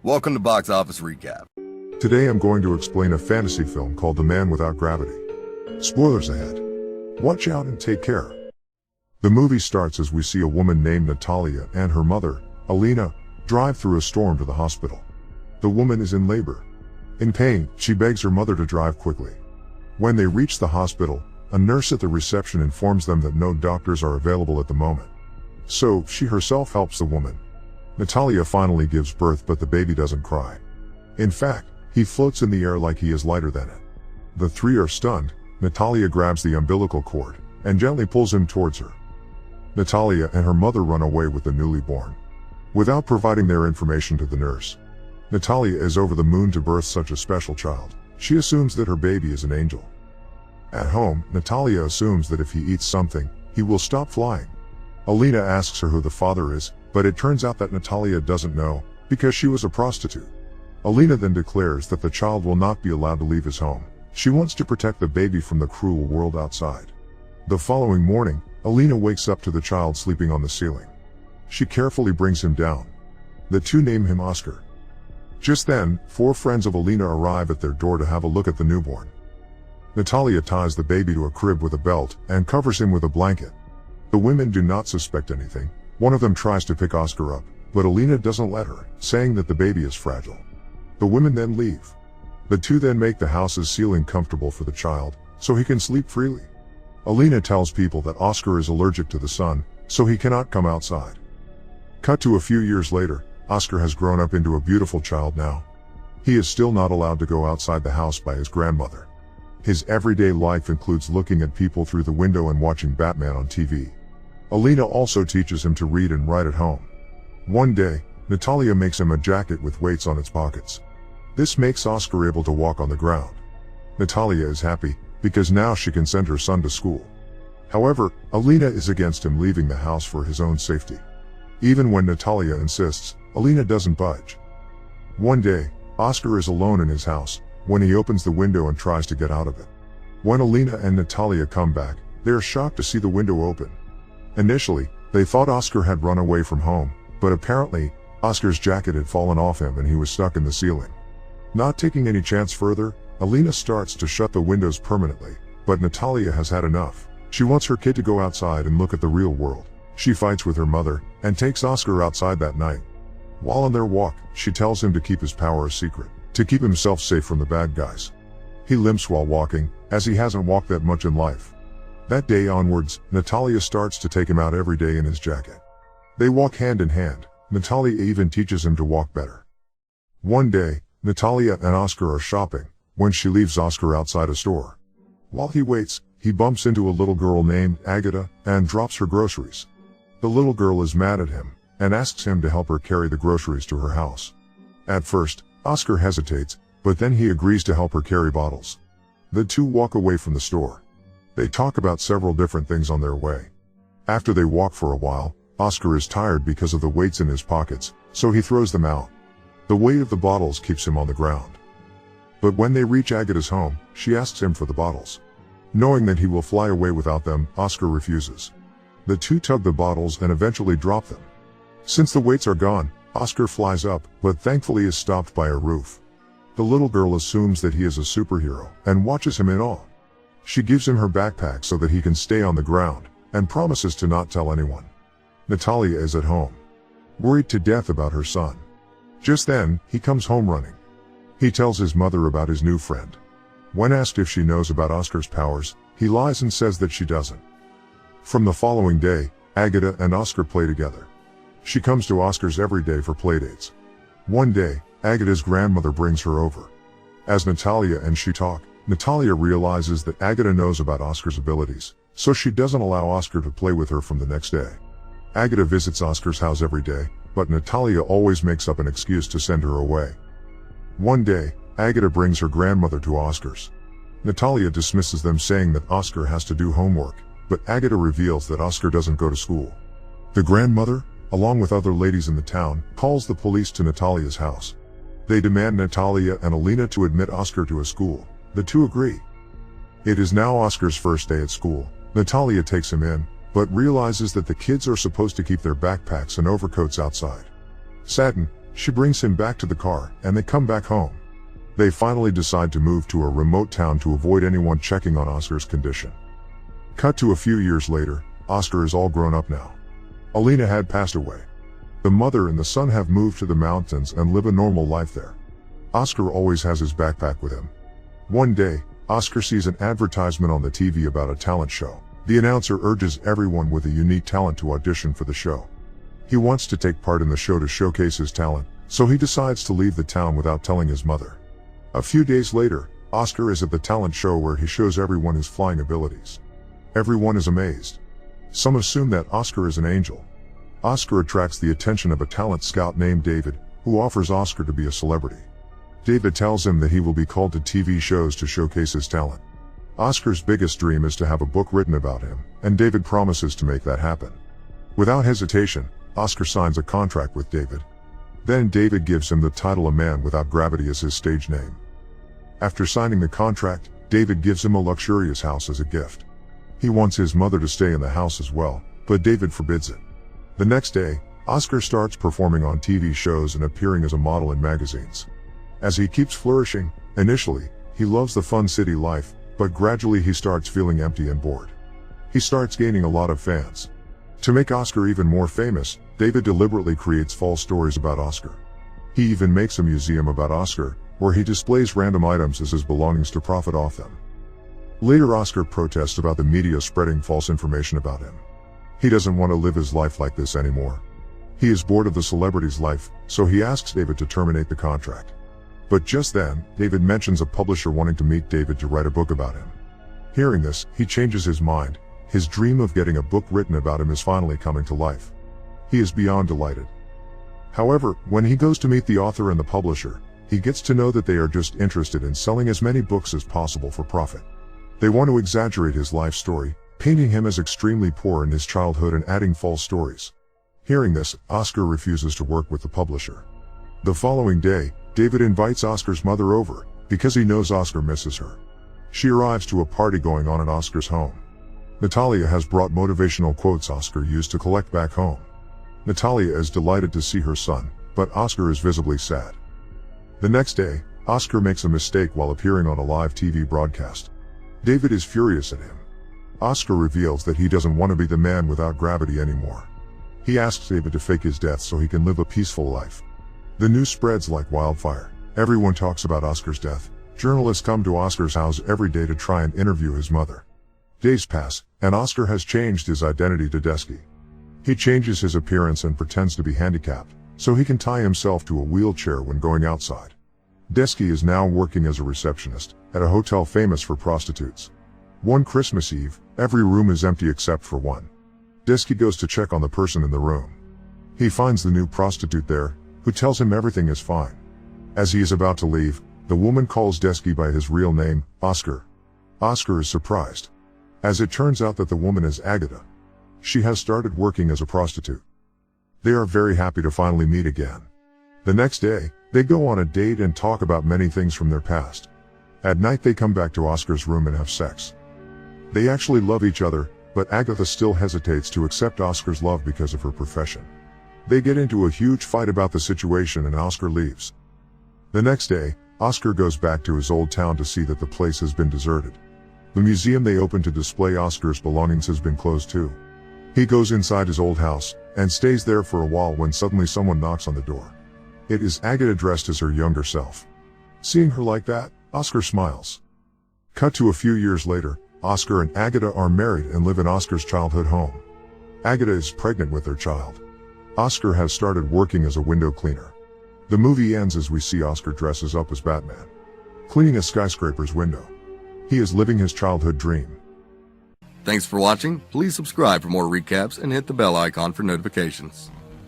Welcome to Box Office Recap. Today I'm going to explain a fantasy film called The Man Without Gravity. Spoilers ahead. Watch out and take care. The movie starts as we see a woman named Natalia and her mother, Alina, drive through a storm to the hospital. The woman is in labor. In pain, she begs her mother to drive quickly. When they reach the hospital, a nurse at the reception informs them that no doctors are available at the moment. So, she herself helps the woman. Natalia finally gives birth, but the baby doesn't cry. In fact, he floats in the air like he is lighter than it. The three are stunned. Natalia grabs the umbilical cord and gently pulls him towards her. Natalia and her mother run away with the newly born. Without providing their information to the nurse, Natalia is over the moon to birth such a special child. She assumes that her baby is an angel. At home, Natalia assumes that if he eats something, he will stop flying. Alina asks her who the father is, but it turns out that Natalia doesn't know, because she was a prostitute. Alina then declares that the child will not be allowed to leave his home. She wants to protect the baby from the cruel world outside. The following morning, Alina wakes up to the child sleeping on the ceiling. She carefully brings him down. The two name him Oscar. Just then, 4 friends of Alina arrive at their door to have a look at the newborn. Natalia ties the baby to a crib with a belt and covers him with a blanket. The women do not suspect anything. One of them tries to pick Oscar up, but Alina doesn't let her, saying that the baby is fragile. The women then leave. The two then make the house's ceiling comfortable for the child, so he can sleep freely. Alina tells people that Oscar is allergic to the sun, so he cannot come outside. Cut to a few years later, Oscar has grown up into a beautiful child now. He is still not allowed to go outside the house by his grandmother. His everyday life includes looking at people through the window and watching Batman on TV. Alina also teaches him to read and write at home. One day, Natalia makes him a jacket with weights on its pockets. This makes Oscar able to walk on the ground. Natalia is happy, because now she can send her son to school. However, Alina is against him leaving the house for his own safety. Even when Natalia insists, Alina doesn't budge. One day, Oscar is alone in his house, when he opens the window and tries to get out of it. When Alina and Natalia come back, they are shocked to see the window open. Initially, they thought Oscar had run away from home, but apparently, Oscar's jacket had fallen off him and he was stuck in the ceiling. Not taking any chance further, Alina starts to shut the windows permanently, but Natalia has had enough. She wants her kid to go outside and look at the real world. She fights with her mother, and takes Oscar outside that night. While on their walk, she tells him to keep his power a secret, to keep himself safe from the bad guys. He limps while walking, as he hasn't walked that much in life. That day onwards, Natalia starts to take him out every day in his jacket. They walk hand in hand. Natalia even teaches him to walk better. One day, Natalia and Oscar are shopping, when she leaves Oscar outside a store. While he waits, he bumps into a little girl named Agata, and drops her groceries. The little girl is mad at him, and asks him to help her carry the groceries to her house. At first, Oscar hesitates, but then he agrees to help her carry bottles. The two walk away from the store. They talk about several different things on their way. After they walk for a while, Oscar is tired because of the weights in his pockets, so he throws them out. The weight of the bottles keeps him on the ground. But when they reach Agata's home, she asks him for the bottles. Knowing that he will fly away without them, Oscar refuses. The two tug the bottles and eventually drop them. Since the weights are gone, Oscar flies up, but thankfully is stopped by a roof. The little girl assumes that he is a superhero, and watches him in awe. She gives him her backpack so that he can stay on the ground, and promises to not tell anyone. Natalia is at home, worried to death about her son. Just then, he comes home running. He tells his mother about his new friend. When asked if she knows about Oscar's powers, he lies and says that she doesn't. From the following day, Agata and Oscar play together. She comes to Oscar's every day for playdates. One day, Agata's grandmother brings her over. As Natalia and she talk, Natalia realizes that Agata knows about Oscar's abilities, so she doesn't allow Oscar to play with her from the next day. Agata visits Oscar's house every day, but Natalia always makes up an excuse to send her away. One day, Agata brings her grandmother to Oscar's. Natalia dismisses them, saying that Oscar has to do homework, but Agata reveals that Oscar doesn't go to school. The grandmother, along with other ladies in the town, calls the police to Natalia's house. They demand Natalia and Alina to admit Oscar to a school. The two agree. It is now Oscar's first day at school. Natalia takes him in, but realizes that the kids are supposed to keep their backpacks and overcoats outside. Saddened, She brings him back to the car, and they come back home. They finally decide to move to a remote town to avoid anyone checking on Oscar's condition. Cut to a few years later, Oscar is all grown up now. Alina had passed away. The mother and the son have moved to the mountains and live a normal life there. Oscar always has his backpack with him. One day, Oscar sees an advertisement on the TV about a talent show. The announcer urges everyone with a unique talent to audition for the show. He wants to take part in the show to showcase his talent, so he decides to leave the town without telling his mother. A few days later, Oscar is at the talent show where he shows everyone his flying abilities. Everyone is amazed. Some assume that Oscar is an angel. Oscar attracts the attention of a talent scout named David, who offers Oscar to be a celebrity. David tells him that he will be called to TV shows to showcase his talent. Oscar's biggest dream is to have a book written about him, and David promises to make that happen. Without hesitation, Oscar signs a contract with David. Then David gives him the title A Man Without Gravity as his stage name. After signing the contract, David gives him a luxurious house as a gift. He wants his mother to stay in the house as well, but David forbids it. The next day, Oscar starts performing on TV shows and appearing as a model in magazines. As he keeps flourishing, initially, he loves the fun city life, but gradually he starts feeling empty and bored. He starts gaining a lot of fans. To make Oscar even more famous, David deliberately creates false stories about Oscar. He even makes a museum about Oscar, where he displays random items as his belongings to profit off them. Later, Oscar protests about the media spreading false information about him. He doesn't want to live his life like this anymore. He is bored of the celebrity's life, so he asks David to terminate the contract. But just then, David mentions a publisher wanting to meet David to write a book about him. Hearing this, he changes his mind. His dream of getting a book written about him is finally coming to life. He is beyond delighted. However, when he goes to meet the author and the publisher, he gets to know that they are just interested in selling as many books as possible for profit. They want to exaggerate his life story, painting him as extremely poor in his childhood and adding false stories. Hearing this, Oscar refuses to work with the publisher. The following day, David invites Oscar's mother over, because he knows Oscar misses her. She arrives to a party going on at Oscar's home. Natalia has brought motivational quotes Oscar used to collect back home. Natalia is delighted to see her son, but Oscar is visibly sad. The next day, Oscar makes a mistake while appearing on a live TV broadcast. David is furious at him. Oscar reveals that he doesn't want to be the man without gravity anymore. He asks David to fake his death so he can live a peaceful life. The news spreads like wildfire. Everyone talks about Oscar's death. Journalists come to Oscar's house every day to try and interview his mother. Days pass, and Oscar has changed his identity to Desky. He changes his appearance and pretends to be handicapped, so he can tie himself to a wheelchair when going outside. Desky is now working as a receptionist at a hotel famous for prostitutes. One Christmas Eve, every room is empty except for one. Desky goes to check on the person in the room. He finds the new prostitute there, who tells him everything is fine. As he is about to leave, the woman calls Desky by his real name, Oscar. Oscar is surprised, as it turns out that the woman is Agata. She has started working as a prostitute. They are very happy to finally meet again. The next day, they go on a date and talk about many things from their past. At night they come back to Oscar's room and have sex. They actually love each other, but Agata still hesitates to accept Oscar's love because of her profession. They get into a huge fight about the situation and Oscar leaves. The next day, Oscar goes back to his old town to see that the place has been deserted. The museum they opened to display Oscar's belongings has been closed too. He goes inside his old house, and stays there for a while when suddenly someone knocks on the door. It is Agata dressed as her younger self. Seeing her like that, Oscar smiles. Cut to a few years later, Oscar and Agata are married and live in Oscar's childhood home. Agata is pregnant with their child. Oscar has started working as a window cleaner. The movie ends as we see Oscar dresses up as Batman, cleaning a skyscraper's window. He is living his childhood dream. Thanks for watching. Please subscribe for more recaps and hit the bell icon for notifications.